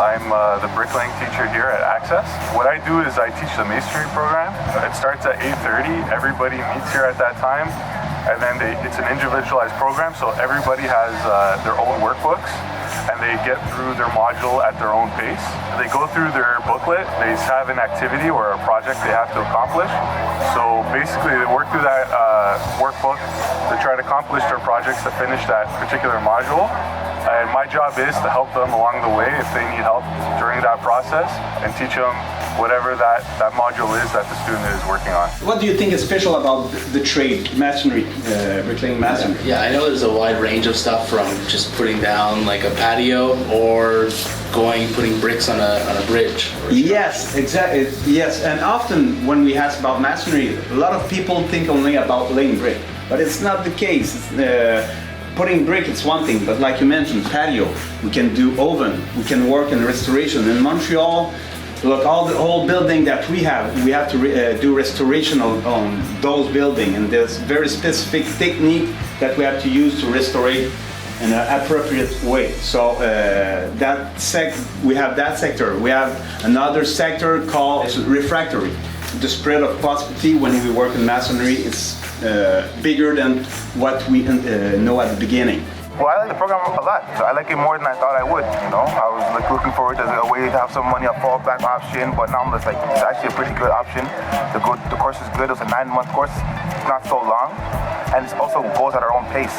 I'm the bricklaying teacher here at Access. What I do is I teach the Masonry program. It starts at 8:30. Everybody meets here at that time, and then it's an individualized program, so everybody has their own workbooks, and they get through their module at their own pace. They go through their booklet, they have an activity or a project they have to accomplish. So basically they work through that workbook to try to accomplish their projects to finish that particular module. And my job is to help them along the way if they need help during that process and teach them whatever that module is that the student is working on. What do you think is special about the trade, masonry, bricklaying masonry? Yeah, I know there's a wide range of stuff from just putting down like a patio or putting bricks on a bridge. Yes, exactly. Yes, and often when we ask about masonry, a lot of people think only about laying brick, but it's not the case. Putting brick, it's one thing, but like you mentioned, patio, we can do oven, we can work in restoration. In Montreal, look, the whole building that we have to do restoration on those buildings, and there's very specific technique that we have to use to restore it in an appropriate way. So we have that sector. We have another sector called refractory. The spread of possibility when we work in masonry is bigger than what we know at the beginning. Well, I like the program a lot. So I like it more than I thought I would. You know, I was looking forward to a way to have some money, a fallback option, but now I'm just like, it's actually a pretty good option. The course is good. It was a 9-month course. It's not so long, and it also goes at our own pace.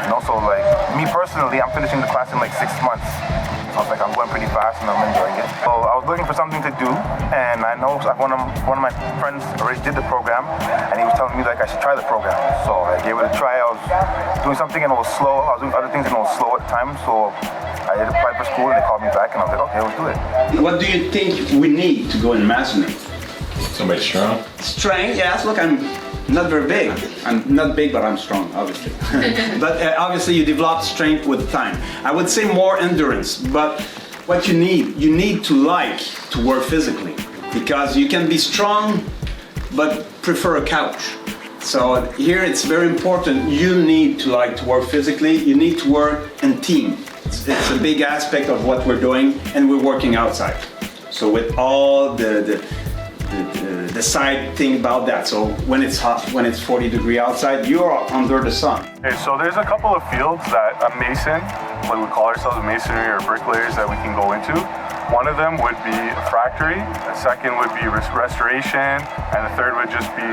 You know, so like me personally, I'm finishing the class in like 6 months. So it's like I'm going pretty fast and I'm enjoying it. So I was looking for something to do, and I know one of my friends already did the program, and he was telling me like I should try the program. So I gave it a try. I was doing something and it was slow. I was doing other things and it was slow at the time. So I applied for school and they called me back, and I was like, okay, let's do it. What do you think we need to go in masonry? Somebody strong? Strength, yes. Look, I'm not very big. I'm not big, but I'm strong, obviously. But obviously you develop strength with time. I would say more endurance, but what you need to like to work physically, because you can be strong, but prefer a couch. So here it's very important, you need to like to work physically, you need to work in team. It's a big aspect of what we're doing, and we're working outside. So with all the side thing about that. So when it's hot, when it's 40 degrees outside, you're under the sun. Okay, so there's a couple of fields that a mason, what we call ourselves a masonry or bricklayers, that we can go into. One of them would be refractory, the second would be restoration, and the third would just be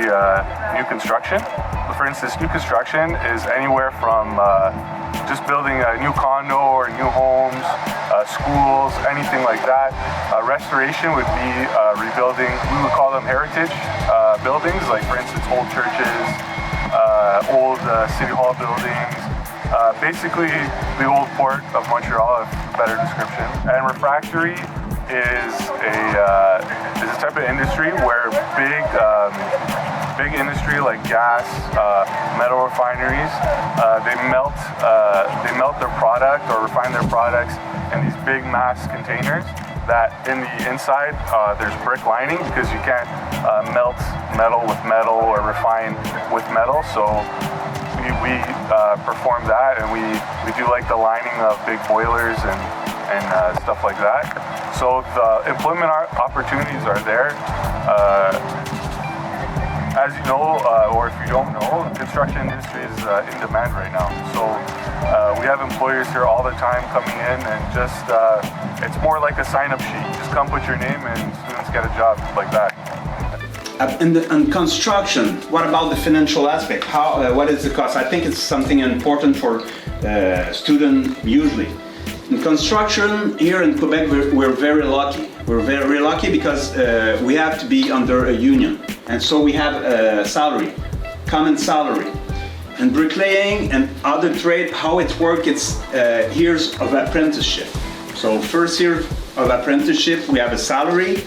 new construction. For instance, new construction is anywhere from just building a new condo or new homes, schools, anything like that. Restoration would be rebuilding, we would call them heritage buildings, like for instance old churches, old city hall buildings, basically the old port of Montreal, a better description. And refractory is a type of industry where big industry like gas, metal refineries, they melt their product or refine their products in these big mass containers that in the inside there's brick lining, because you can't melt metal with metal or refine with metal. So we perform that, and we do like the lining of big boilers and stuff like that. So the employment opportunities are there. As you know, or if you don't know, the construction industry is in demand right now. So we have employers here all the time coming in, and just it's more like a sign-up sheet. Just come put your name and students get a job like that. In construction, what about the financial aspect? What is the cost? I think it's something important for students usually. In construction, here in Quebec, we're very lucky. We're very lucky because we have to be under a union. And so we have a salary, common salary. In bricklaying and other trade, how it works, it's years of apprenticeship. So first year of apprenticeship, we have a salary.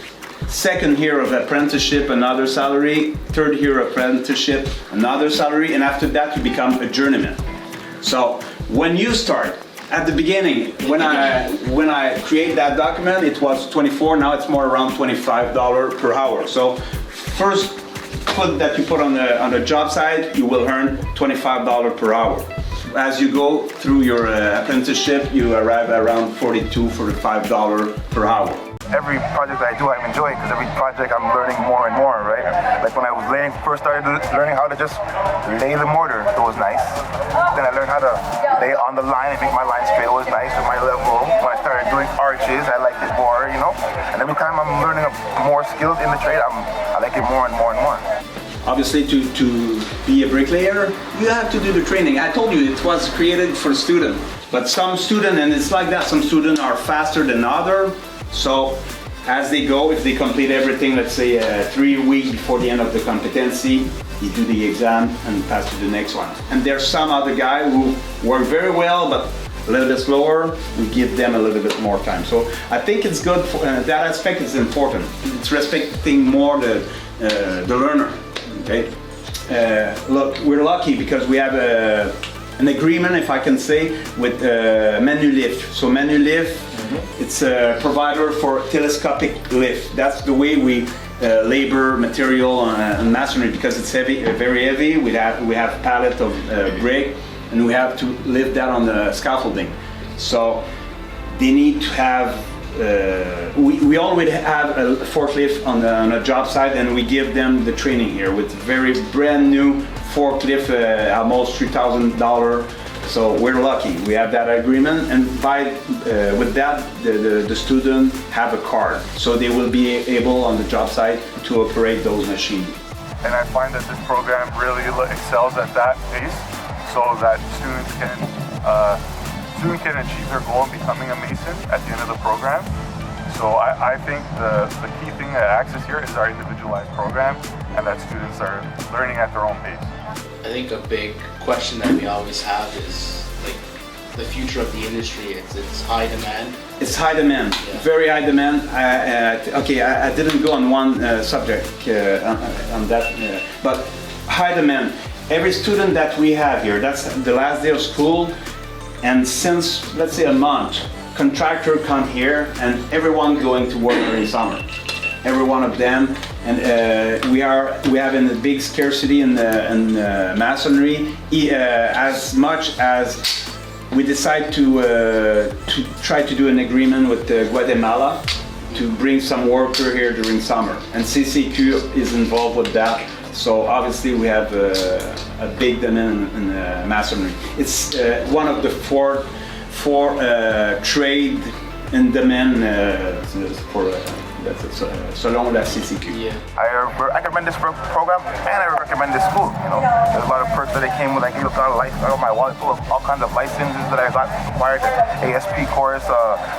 Second year of apprenticeship, another salary. Third year apprenticeship, another salary. And after that, you become a journeyman. So when you start, at the beginning, when I create that document, it was 24. Now it's more around $25 per hour. So first foot that you put on the job site, you will earn $25 per hour. as you go through your apprenticeship, you arrive around $42, $45 per hour. Every project that I do, I'm enjoying because every project I'm learning more and more, right? Like when I was first started learning how to just lay the mortar, it was nice. Then I learned how to lay on the line and make my line straight, it was nice with my level. When I started doing arches, I liked it more, you know? And every time I'm learning more skills in the trade, I like it more and more and more. Obviously, to be a bricklayer, you have to do the training. I told you it was created for students, but some students, and it's like that, some students are faster than others. So as they go, if they complete everything, let's say 3 weeks before the end of the competency, you do the exam and pass to the next one. And there's some other guy who work very well, but a little bit slower, we give them a little bit more time. So I think it's good, for, that aspect is important. It's respecting more the learner, okay? Look, we're lucky because we have an agreement, if I can say, with Manulif. So Manulif, it's a provider for telescopic lift. That's the way we labor material on masonry, because it's heavy, very heavy. We have pallet of brick, and we have to lift that on the scaffolding. So they need to have. We already have a forklift on a job site, and we give them the training here with very brand new forklift, almost $3,000. So we're lucky. We have that agreement, and with that, the student have a card, so they will be able on the job site to operate those machines. And I find that this program really excels at that pace, so that students can achieve their goal of becoming a Mason at the end of the program. So I think the key thing at Axis here is our individualized program, and that students are learning at their own pace. I think a big question that we always have is like the future of the industry. It's high demand. It's high demand, very high demand. I didn't go on one subject on that, but high demand. Every student that we have here, that's the last day of school, and since, let's say, a month, contractor come here and everyone going to work during summer. Every one of them, and we have a big scarcity in masonry. As much as we decide to try to do an agreement with Guatemala to bring some worker here during summer, and CCQ is involved with that. So obviously we have a big demand in masonry. It's one of the four trade in demand for. Selon la CCQ. Yeah. I recommend this program, and I recommend this school. You know, there's a lot of perks that they came with. Like, you got I got my wallet full of all kinds of licenses that I got acquired. The ASP course,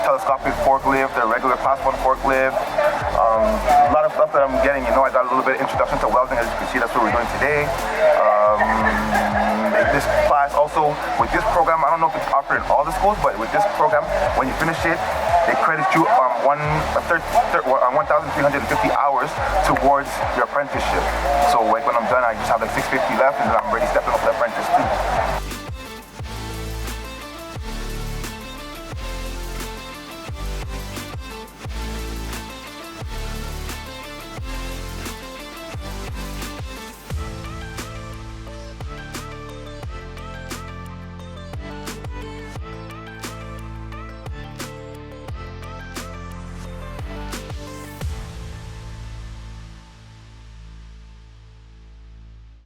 telescopic forklift, the regular class 1 forklift. A lot of stuff that I'm getting. You know, I got a little bit of introduction to welding, as you can see. That's what we're doing today. This class also, with this program, I don't know if it's offered in all the schools, but with this program, when you finish it, they credit you 1,350 hours towards your apprenticeship. So like when I'm done, I just have like 650 left, and then I'm ready stepping up the apprentice too.